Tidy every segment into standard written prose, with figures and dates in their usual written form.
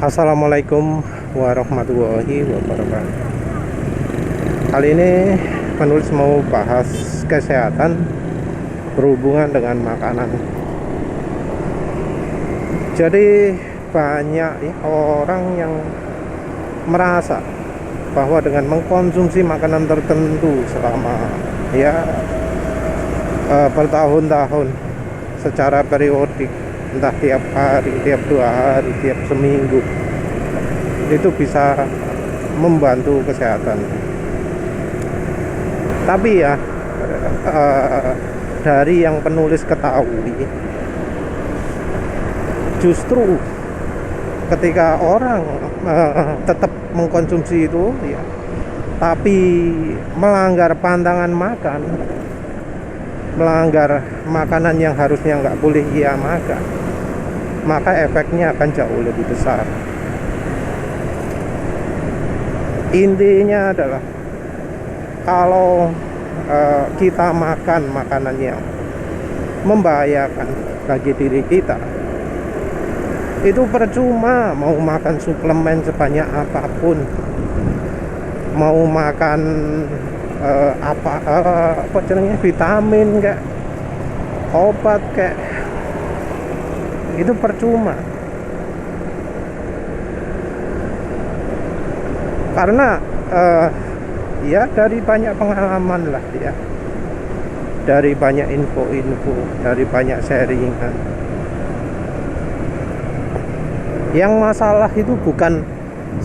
Assalamualaikum warahmatullahi wabarakatuh. Kali ini penulis mau bahas kesehatan berhubungan dengan makanan. Jadi banyak ya, orang yang merasa bahwa dengan mengkonsumsi makanan tertentu selama bertahun-tahun secara periodik, entah tiap hari, tiap 2 hari, tiap seminggu, itu bisa membantu kesehatan. Tapi ya, dari yang penulis ketahui, justru ketika orang tetap mengkonsumsi itu ya, tapi melanggar pantangan makan, melanggar makanan yang harusnya nggak boleh ia makan, maka efeknya akan jauh lebih besar. Intinya adalah kalau kita makan makanan yang membahayakan bagi diri kita, itu percuma mau makan suplemen sebanyak apapun, mau makan vitamin kayak obat kayak, itu percuma. Karena ya dari banyak pengalaman lah ya, dari banyak info-info, dari banyak sharingan, yang masalah itu bukan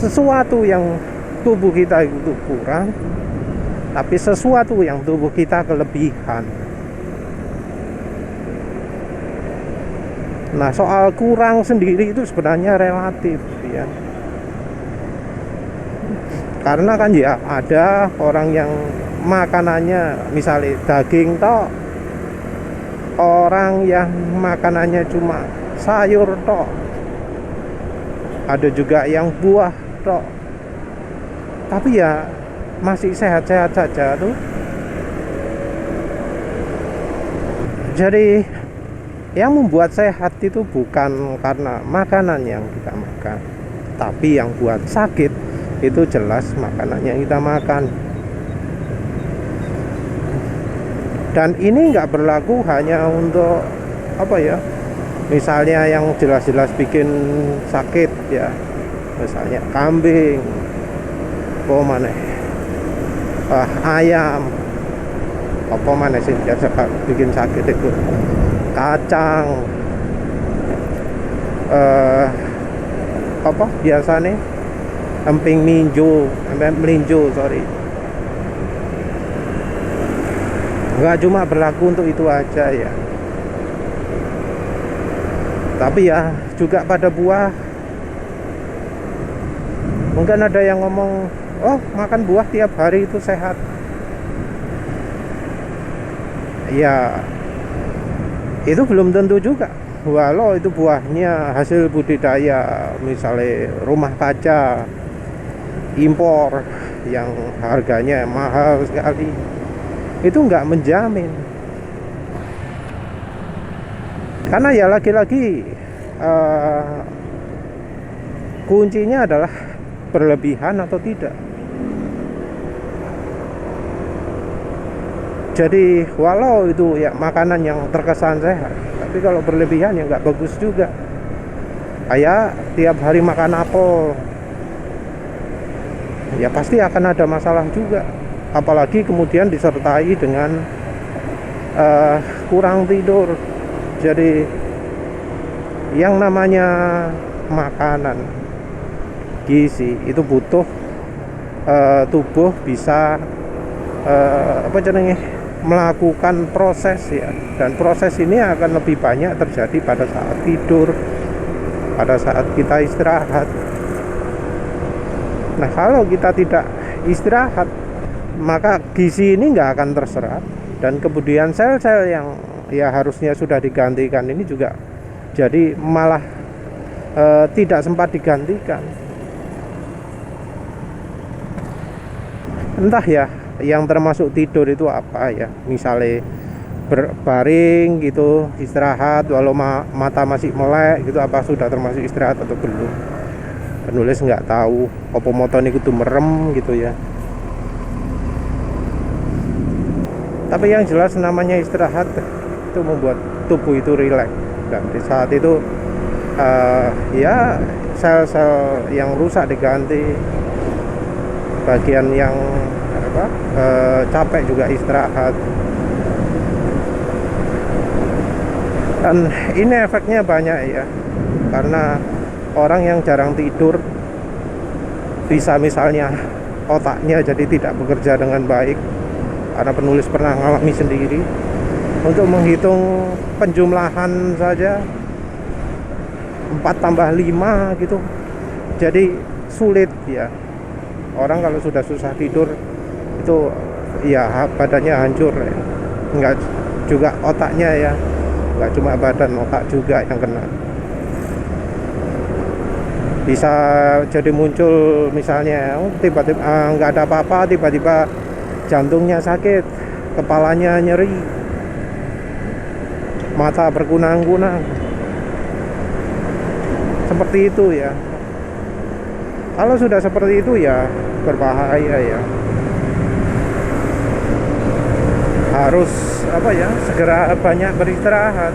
sesuatu yang tubuh kita itu kurang, tapi sesuatu yang tubuh kita kelebihan. Nah, soal kurang sendiri itu sebenarnya relatif ya. Karena kan ya ada orang yang makanannya misalnya daging tok, orang yang makanannya cuma sayur tok, ada juga yang buah tok, tapi ya masih sehat-sehat saja tuh. Jadi yang membuat sehat itu bukan karena makanan yang kita makan, tapi yang buat sakit itu jelas makanan yang kita makan. Dan ini nggak berlaku hanya untuk misalnya yang jelas-jelas bikin sakit ya, misalnya kambing, ayam, apa mana sih biasa bikin sakit itu, kacang, biasanya emping melinjo, nggak cuma berlaku untuk itu aja ya, tapi ya juga pada buah. Mungkin ada yang ngomong, oh makan buah tiap hari itu sehat. Ya itu belum tentu juga, walau itu buahnya hasil budidaya misalnya rumah kaca impor yang harganya mahal sekali, itu nggak menjamin. Karena ya lagi-lagi kuncinya adalah berlebihan atau tidak. Jadi walau itu ya makanan yang terkesan sehat, tapi kalau berlebihan ya nggak bagus juga. Kayak tiap hari makan apel, ya pasti akan ada masalah juga. Apalagi kemudian disertai dengan kurang tidur. Jadi yang namanya makanan gizi itu butuh tubuh bisa melakukan proses ya, dan proses ini akan lebih banyak terjadi pada saat tidur, pada saat kita istirahat. Nah, kalau kita tidak istirahat, maka gizi ini nggak akan terserap, dan kemudian sel-sel yang ya harusnya sudah digantikan ini juga jadi malah tidak sempat digantikan. Entah ya, yang termasuk tidur itu apa ya, misalnya berbaring gitu, istirahat walau mata masih melek gitu, apa sudah termasuk istirahat atau belum. Penulis nggak tahu apa moton itu merem gitu ya. Tapi yang jelas namanya istirahat itu membuat tubuh itu rileks, dan di saat itu ya sel-sel yang rusak diganti, bagian yang capek juga istirahat. Dan ini efeknya banyak ya, karena orang yang jarang tidur bisa misalnya otaknya jadi tidak bekerja dengan baik, karena penulis pernah mengalami sendiri. Untuk menghitung penjumlahan saja 4 tambah 5 gitu, jadi sulit ya. Orang kalau sudah susah tidur itu ya badannya hancur ya. Enggak juga otaknya ya, enggak cuma badan, otak juga yang kena. Bisa jadi muncul misalnya tiba-tiba nggak ada apa-apa, tiba-tiba jantungnya sakit, kepalanya nyeri, mata berkunang-kunang, seperti itu ya. Kalau sudah seperti itu ya berbahaya ya. Harus segera banyak beristirahat.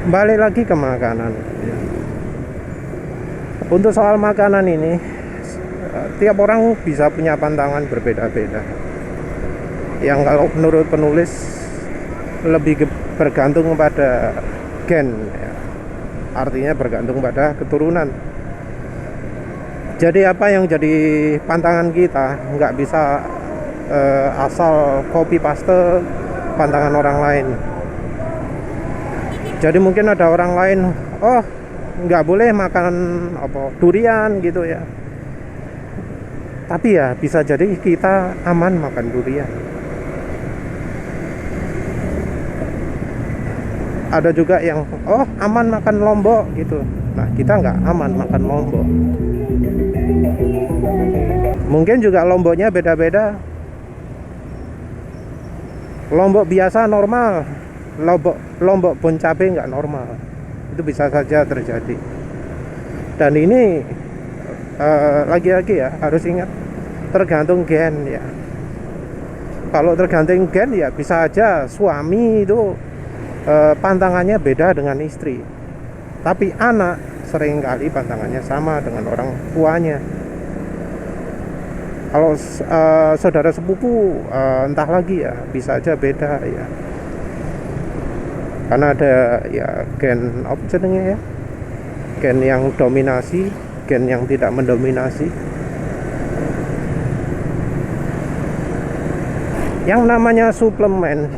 Balik lagi ke makanan. Untuk soal makanan ini, tiap orang bisa punya pandangan berbeda-beda. Yang kalau menurut penulis lebih bergantung pada gen ya. Artinya bergantung pada keturunan. Jadi apa yang jadi pantangan kita nggak bisa asal copy paste pantangan orang lain. Jadi mungkin ada orang lain, oh nggak boleh makan durian gitu ya. Tapi ya bisa jadi kita aman makan durian. Ada juga yang aman makan lombok gitu. Nah kita nggak aman makan lombok. Mungkin juga lomboknya beda-beda. Lombok biasa normal, lombok bon cabe nggak normal. Itu bisa saja terjadi. Dan ini lagi-lagi ya harus ingat, tergantung gen ya. Kalau tergantung gen ya bisa aja suami itu pantangannya beda dengan istri, tapi anak seringkali pantangannya sama dengan orang tuanya. Kalau saudara sepupu entah lagi ya, bisa aja beda ya, karena ada ya gen apa jenenge ya, gen yang dominasi, gen yang tidak mendominasi. Yang namanya suplemen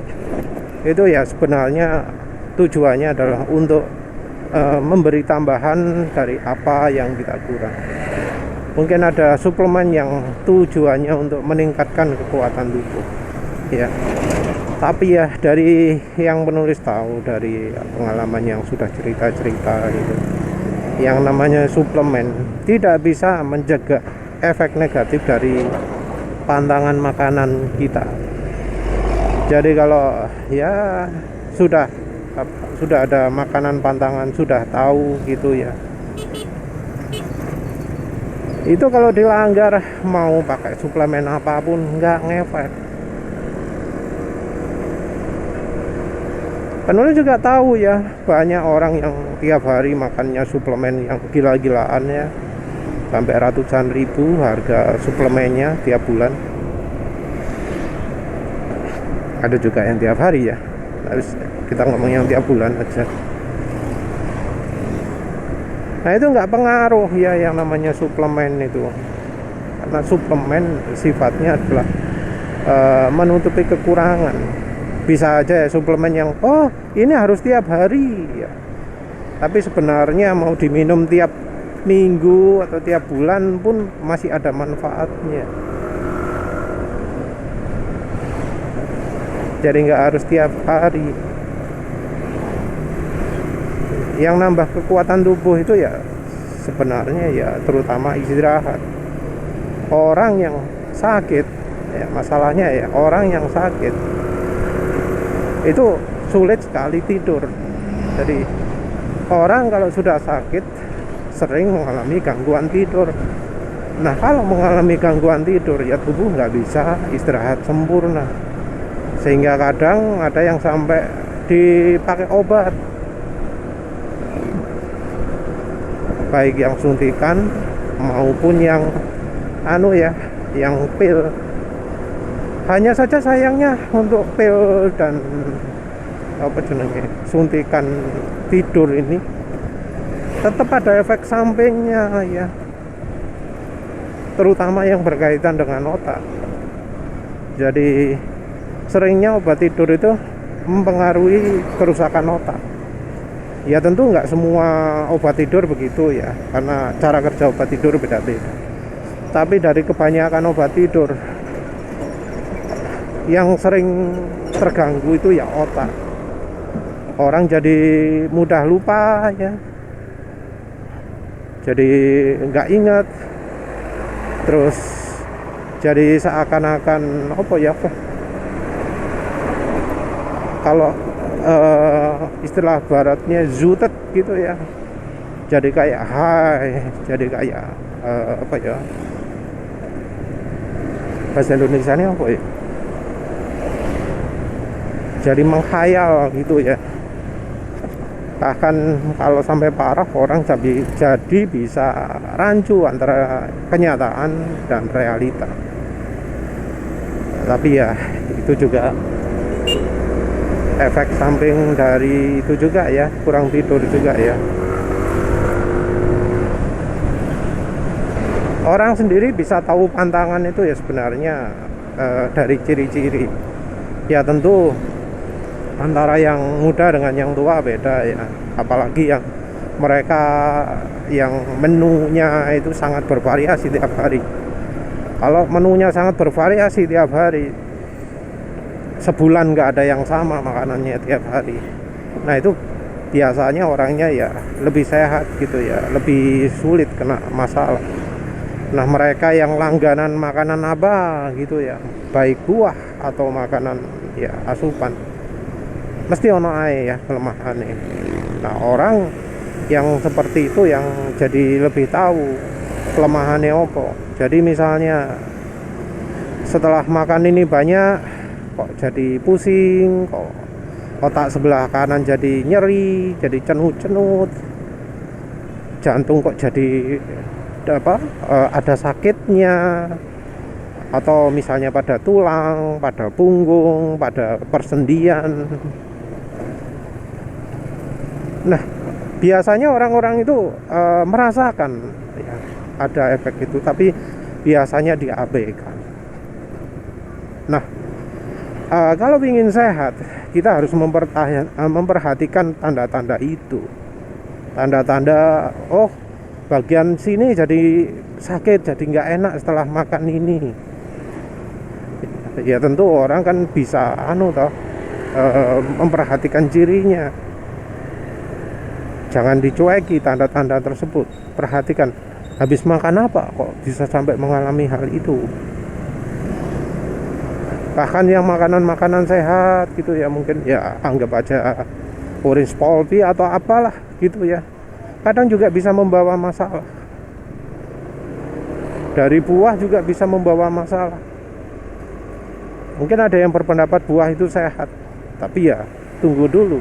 itu ya sebenarnya tujuannya adalah untuk memberi tambahan dari apa yang kita kurang. Mungkin ada suplemen yang tujuannya untuk meningkatkan kekuatan tubuh ya. Tapi ya dari yang penulis tahu, dari pengalaman yang sudah cerita-cerita gitu, yang namanya suplemen tidak bisa mencegah efek negatif dari pantangan makanan kita. Jadi kalau ya sudah ada makanan pantangan, sudah tahu gitu ya, itu kalau dilanggar mau pakai suplemen apapun nggak ngefek. Penulis juga tahu ya, banyak orang yang tiap hari makannya suplemen yang gila-gilaan ya, sampai ratusan ribu harga suplemennya tiap bulan. Ada juga yang tiap hari ya, harus kita ngomong yang tiap bulan aja. Nah itu nggak pengaruh ya yang namanya suplemen itu, karena suplemen sifatnya adalah menutupi kekurangan. Bisa aja ya suplemen yang ini harus tiap hari ya, tapi sebenarnya mau diminum tiap minggu atau tiap bulan pun masih ada manfaatnya. Jadi nggak harus tiap hari. Yang nambah kekuatan tubuh itu ya sebenarnya ya terutama istirahat. Orang yang sakit ya, masalahnya ya orang yang sakit itu sulit sekali tidur. Jadi orang kalau sudah sakit sering mengalami gangguan tidur. Nah, kalau mengalami gangguan tidur ya tubuh nggak bisa istirahat sempurna, sehingga kadang ada yang sampai dipakai obat, baik yang suntikan maupun yang yang pil. Hanya saja sayangnya untuk pil dan suntikan tidur ini tetap ada efek sampingnya ya, terutama yang berkaitan dengan otak. Jadi seringnya obat tidur itu mempengaruhi kerusakan otak. Ya tentu nggak semua obat tidur begitu ya, karena cara kerja obat tidur beda-beda. Tapi dari kebanyakan obat tidur, yang sering terganggu itu ya otak. Orang jadi mudah lupa ya, jadi nggak ingat, terus jadi seakan-akan kalau istilah baratnya zutet gitu ya, jadi kayak jadi kayak bahasa Indonesia ini jadi menghayal gitu ya. Bahkan kalau sampai parah orang jadi bisa rancu antara kenyataan dan realita. Tapi ya itu juga efek samping dari itu juga ya, kurang tidur juga ya. Orang sendiri bisa tahu pantangan itu ya sebenarnya dari ciri-ciri. Ya tentu antara yang muda dengan yang tua beda ya, apalagi yang mereka yang menunya itu sangat bervariasi tiap hari. Kalau menunya sangat bervariasi tiap hari, sebulan nggak ada yang sama makanannya tiap hari, nah itu biasanya orangnya ya lebih sehat gitu ya, lebih sulit kena masalah. Nah, mereka yang langganan makanan apa gitu ya, baik buah atau makanan ya asupan, mesti ono ae ya kelemahannya. Nah, orang yang seperti itu yang jadi lebih tahu kelemahannya opo. Jadi misalnya setelah makan ini banyak kok jadi pusing, kok otak sebelah kanan jadi nyeri, jadi cenut-cenut, jantung kok jadi ada sakitnya, atau misalnya pada tulang, pada punggung, pada persendian. Nah, biasanya orang-orang itu merasakan ya, ada efek itu, tapi biasanya diabaikan. Nah, kalau ingin sehat, kita harus memperhatikan tanda-tanda itu. Tanda-tanda, bagian sini jadi sakit, jadi nggak enak setelah makan ini. Ya tentu orang kan bisa memperhatikan cirinya. Jangan dicueki tanda-tanda tersebut. Perhatikan, habis makan apa kok bisa sampai mengalami hal itu. Bahkan yang makanan-makanan sehat gitu ya, mungkin ya anggap aja orange pulpy atau apalah gitu ya, kadang juga bisa membawa masalah. Dari buah juga bisa membawa masalah. Mungkin ada yang berpendapat buah itu sehat, tapi ya tunggu dulu.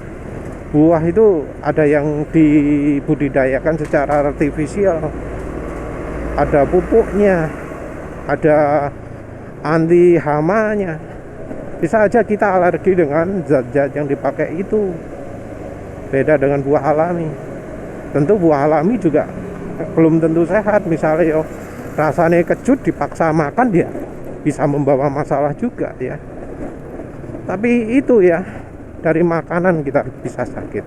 Buah itu ada yang dibudidayakan secara artifisial, ada pupuknya, ada anti hamanya. Bisa aja kita alergi dengan zat-zat yang dipakai itu. Beda dengan buah alami. Tentu buah alami juga belum tentu sehat. Misalnya rasanya kecut dipaksa makan, dia bisa membawa masalah juga ya. Tapi itu ya, dari makanan kita bisa sakit.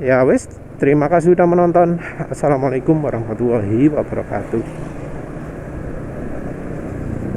Ya wis, terima kasih sudah menonton. Assalamualaikum warahmatullahi wabarakatuh.